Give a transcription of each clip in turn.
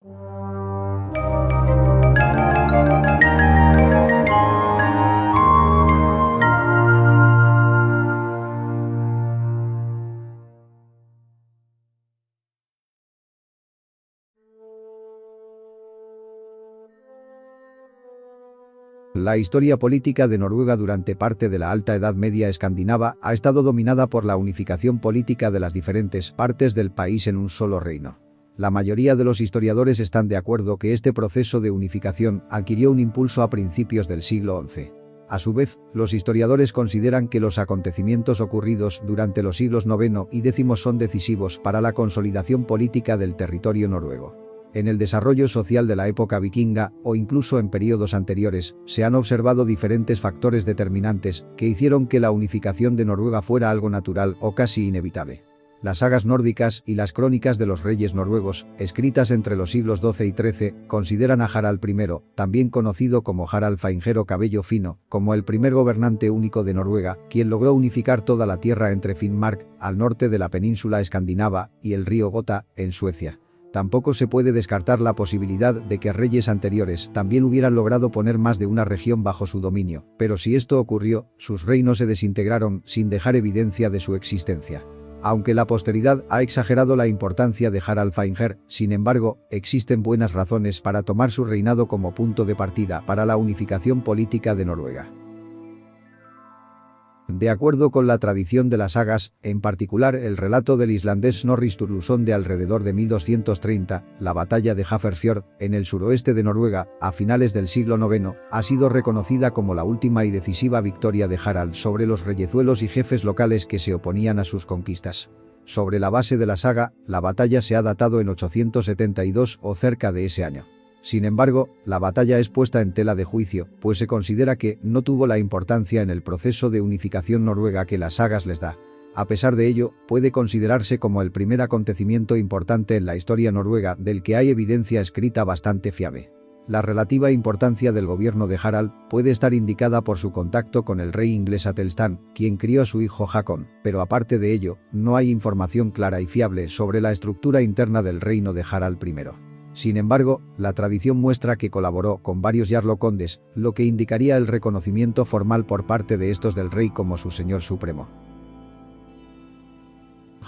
La historia política de Noruega durante parte de la Alta Edad Media escandinava ha estado dominada por la unificación política de las diferentes partes del país en un solo reino. La mayoría de los historiadores están de acuerdo que este proceso de unificación adquirió un impulso a principios del siglo XI. A su vez, los historiadores consideran que los acontecimientos ocurridos durante los siglos IX y X son decisivos para la consolidación política del territorio noruego. En el desarrollo social de la época vikinga, o incluso en periodos anteriores, se han observado diferentes factores determinantes que hicieron que la unificación de Noruega fuera algo natural o casi inevitable. Las sagas nórdicas y las crónicas de los reyes noruegos, escritas entre los siglos XII y XIII, consideran a Harald I, también conocido como Harald Fainjer o Cabello Fino, como el primer gobernante único de Noruega, quien logró unificar toda la tierra entre Finnmark, al norte de la península escandinava, y el río Gota, en Suecia. Tampoco se puede descartar la posibilidad de que reyes anteriores también hubieran logrado poner más de una región bajo su dominio, pero si esto ocurrió, sus reinos se desintegraron sin dejar evidencia de su existencia. Aunque la posteridad ha exagerado la importancia de Harald Fainjer, sin embargo, existen buenas razones para tomar su reinado como punto de partida para la unificación política de Noruega. De acuerdo con la tradición de las sagas, en particular el relato del islandés Snorri Sturluson de alrededor de 1230, la batalla de Hafrsfjord, en el suroeste de Noruega, a finales del siglo IX, ha sido reconocida como la última y decisiva victoria de Harald sobre los reyezuelos y jefes locales que se oponían a sus conquistas. Sobre la base de la saga, la batalla se ha datado en 872 o cerca de ese año. Sin embargo, la batalla es puesta en tela de juicio, pues se considera que no tuvo la importancia en el proceso de unificación noruega que las sagas les da. A pesar de ello, puede considerarse como el primer acontecimiento importante en la historia noruega del que hay evidencia escrita bastante fiable. La relativa importancia del gobierno de Harald puede estar indicada por su contacto con el rey inglés Athelstan, quien crió a su hijo Hakon, pero aparte de ello, no hay información clara y fiable sobre la estructura interna del reino de Harald I. Sin embargo, la tradición muestra que colaboró con varios jarlocondes, lo que indicaría el reconocimiento formal por parte de estos del rey como su señor supremo.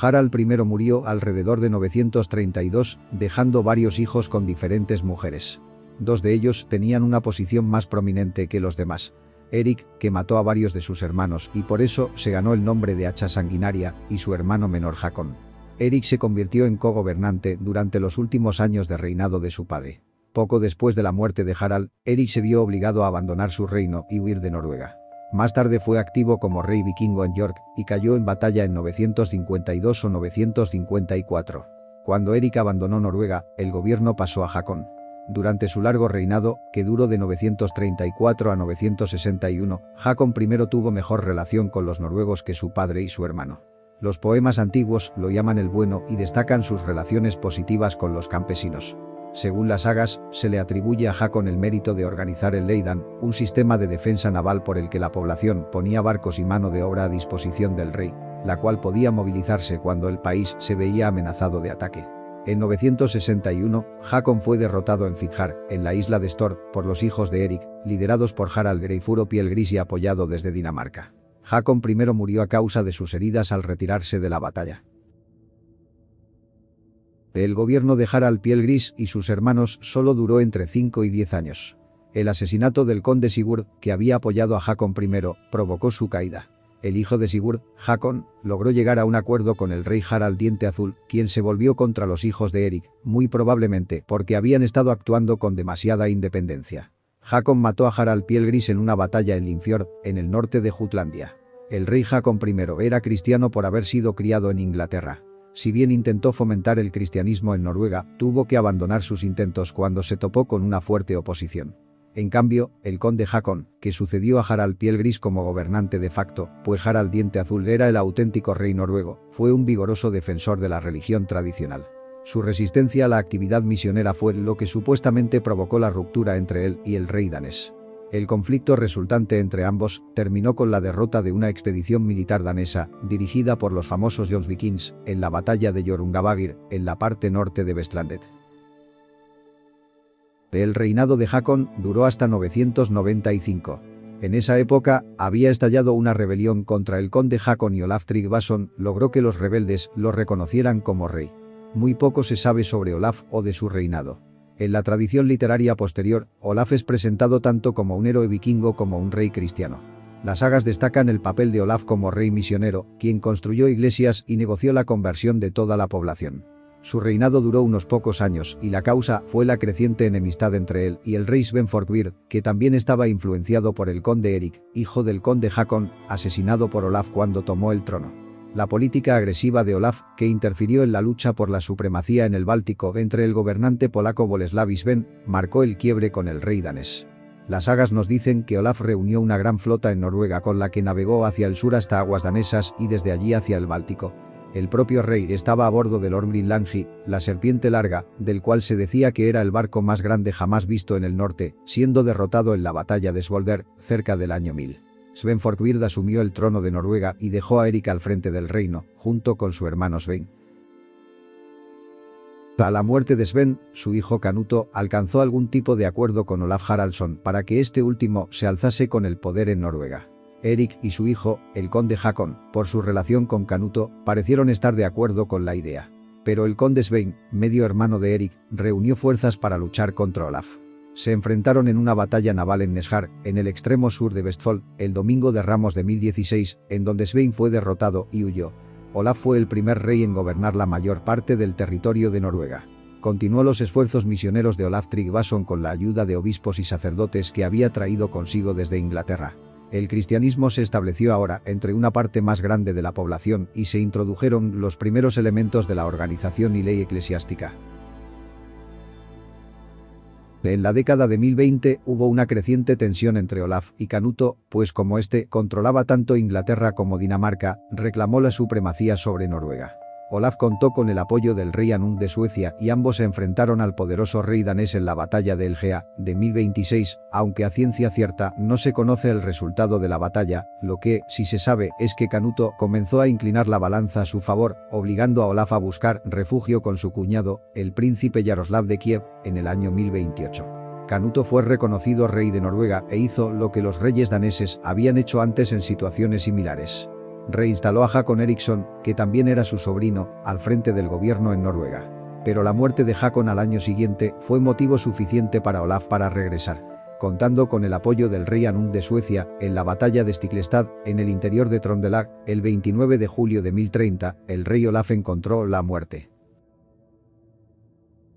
Harald I murió alrededor de 932, dejando varios hijos con diferentes mujeres. Dos de ellos tenían una posición más prominente que los demás. Eric, que mató a varios de sus hermanos y por eso se ganó el nombre de hacha sanguinaria, y su hermano menor Hakon. Eric se convirtió en cogobernante durante los últimos años de reinado de su padre. Poco después de la muerte de Harald, Eric se vio obligado a abandonar su reino y huir de Noruega. Más tarde fue activo como rey vikingo en York y cayó en batalla en 952 o 954. Cuando Eric abandonó Noruega, el gobierno pasó a Hakon. Durante su largo reinado, que duró de 934 a 961, Hakon I tuvo mejor relación con los noruegos que su padre y su hermano. Los poemas antiguos lo llaman el bueno y destacan sus relaciones positivas con los campesinos. Según las sagas, se le atribuye a Hakon el mérito de organizar el Leidan, un sistema de defensa naval por el que la población ponía barcos y mano de obra a disposición del rey, la cual podía movilizarse cuando el país se veía amenazado de ataque. En 961, Hakon fue derrotado en Fitjar, en la isla de Stord, por los hijos de Eric, liderados por Harald Greifur o Piel Gris y apoyado desde Dinamarca. Hakon I murió a causa de sus heridas al retirarse de la batalla. El gobierno de Harald Piel Gris y sus hermanos solo duró entre 5 y 10 años. El asesinato del conde Sigurd, que había apoyado a Hakon I, provocó su caída. El hijo de Sigurd, Hakon, logró llegar a un acuerdo con el rey Harald Diente Azul, quien se volvió contra los hijos de Eric, muy probablemente porque habían estado actuando con demasiada independencia. Hakon mató a Harald Piel Gris en una batalla en Limfjord, en el norte de Jutlandia. El rey Hakon I era cristiano por haber sido criado en Inglaterra. Si bien intentó fomentar el cristianismo en Noruega, tuvo que abandonar sus intentos cuando se topó con una fuerte oposición. En cambio, el conde Hakon, que sucedió a Harald Piel Gris como gobernante de facto, pues Harald Diente Azul era el auténtico rey noruego, fue un vigoroso defensor de la religión tradicional. Su resistencia a la actividad misionera fue lo que supuestamente provocó la ruptura entre él y el rey danés. El conflicto resultante entre ambos terminó con la derrota de una expedición militar danesa, dirigida por los famosos Jonsvikings, en la batalla de Hjörungavágr, en la parte norte de Vestlandet. El reinado de Hakon duró hasta 995. En esa época, había estallado una rebelión contra el conde Hakon y Olaf Tryggvason logró que los rebeldes lo reconocieran como rey. Muy poco se sabe sobre Olaf o de su reinado. En la tradición literaria posterior, Olaf es presentado tanto como un héroe vikingo como un rey cristiano. Las sagas destacan el papel de Olaf como rey misionero, quien construyó iglesias y negoció la conversión de toda la población. Su reinado duró unos pocos años y la causa fue la creciente enemistad entre él y el rey Sven Forkbeard, que también estaba influenciado por el conde Erik, hijo del conde Hakon, asesinado por Olaf cuando tomó el trono. La política agresiva de Olaf, que interfirió en la lucha por la supremacía en el Báltico entre el gobernante polaco Boleslav y Sven, marcó el quiebre con el rey danés. Las sagas nos dicen que Olaf reunió una gran flota en Noruega con la que navegó hacia el sur hasta aguas danesas y desde allí hacia el Báltico. El propio rey estaba a bordo del Ormgrímlangi, la serpiente larga, del cual se decía que era el barco más grande jamás visto en el norte, siendo derrotado en la batalla de Svolder, cerca del año 1000. Sven Forkbeard asumió el trono de Noruega y dejó a Erik al frente del reino, junto con su hermano Svein. A la muerte de Sven, su hijo Canuto alcanzó algún tipo de acuerdo con Olaf Haraldsson para que este último se alzase con el poder en Noruega. Erik y su hijo, el conde Hakon, por su relación con Canuto, parecieron estar de acuerdo con la idea. Pero el conde Svein, medio hermano de Erik, reunió fuerzas para luchar contra Olaf. Se enfrentaron en una batalla naval en Neshar, en el extremo sur de Vestfold, el domingo de Ramos de 1016, en donde Svein fue derrotado y huyó. Olaf fue el primer rey en gobernar la mayor parte del territorio de Noruega. Continuó los esfuerzos misioneros de Olaf Tryggvason con la ayuda de obispos y sacerdotes que había traído consigo desde Inglaterra. El cristianismo se estableció ahora entre una parte más grande de la población y se introdujeron los primeros elementos de la organización y ley eclesiástica. En la década de 1020 hubo una creciente tensión entre Olaf y Canuto, pues como este controlaba tanto Inglaterra como Dinamarca, reclamó la supremacía sobre Noruega. Olaf contó con el apoyo del rey Anund de Suecia y ambos se enfrentaron al poderoso rey danés en la batalla de Elgea, de 1026, aunque a ciencia cierta no se conoce el resultado de la batalla, lo que, sí se sabe, es que Canuto comenzó a inclinar la balanza a su favor, obligando a Olaf a buscar refugio con su cuñado, el príncipe Yaroslav de Kiev, en el año 1028. Canuto fue reconocido rey de Noruega e hizo lo que los reyes daneses habían hecho antes en situaciones similares. Reinstaló a Hakon Eriksson, que también era su sobrino, al frente del gobierno en Noruega. Pero la muerte de Hakon al año siguiente fue motivo suficiente para Olaf para regresar. Contando con el apoyo del rey Anund de Suecia, en la batalla de Stiklestad, en el interior de Trondelag, el 29 de julio de 1030, el rey Olaf encontró la muerte.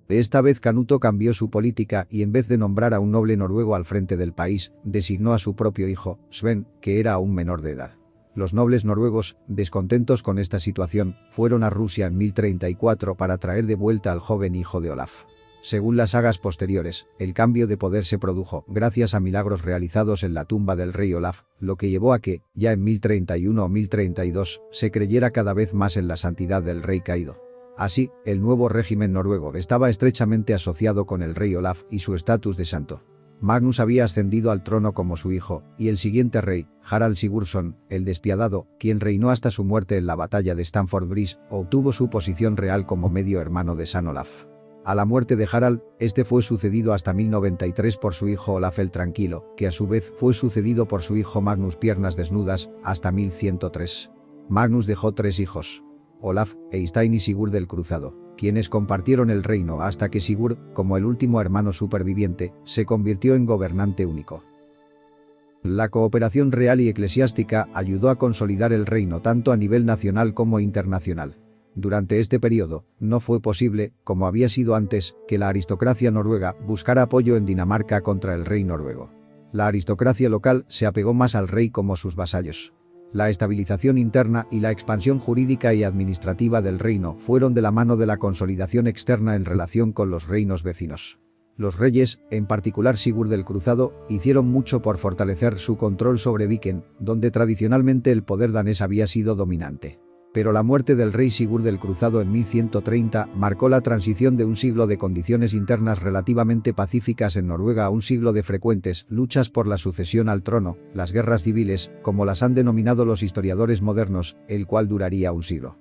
Esta vez Canuto cambió su política y en vez de nombrar a un noble noruego al frente del país, designó a su propio hijo, Sven, que era aún menor de edad. Los nobles noruegos, descontentos con esta situación, fueron a Rusia en 1034 para traer de vuelta al joven hijo de Olaf. Según las sagas posteriores, el cambio de poder se produjo gracias a milagros realizados en la tumba del rey Olaf, lo que llevó a que, ya en 1031 o 1032, se creyera cada vez más en la santidad del rey caído. Así, el nuevo régimen noruego estaba estrechamente asociado con el rey Olaf y su estatus de santo. Magnus había ascendido al trono como su hijo, y el siguiente rey, Harald Sigurdsson, el despiadado, quien reinó hasta su muerte en la batalla de Stamford Bridge, obtuvo su posición real como medio hermano de San Olaf. A la muerte de Harald, este fue sucedido hasta 1093 por su hijo Olaf el Tranquilo, que a su vez fue sucedido por su hijo Magnus Piernas Desnudas, hasta 1103. Magnus dejó 3 hijos: Olaf, Eystein y Sigurd el Cruzado, quienes compartieron el reino hasta que Sigurd, como el último hermano superviviente, se convirtió en gobernante único. La cooperación real y eclesiástica ayudó a consolidar el reino tanto a nivel nacional como internacional. Durante este periodo, no fue posible, como había sido antes, que la aristocracia noruega buscara apoyo en Dinamarca contra el rey noruego. La aristocracia local se apegó más al rey como sus vasallos. La estabilización interna y la expansión jurídica y administrativa del reino fueron de la mano de la consolidación externa en relación con los reinos vecinos. Los reyes, en particular Sigurd el Cruzado, hicieron mucho por fortalecer su control sobre Viken, donde tradicionalmente el poder danés había sido dominante. Pero la muerte del rey Sigurd el Cruzado en 1130 marcó la transición de un siglo de condiciones internas relativamente pacíficas en Noruega a un siglo de frecuentes luchas por la sucesión al trono, las guerras civiles, como las han denominado los historiadores modernos, el cual duraría un siglo.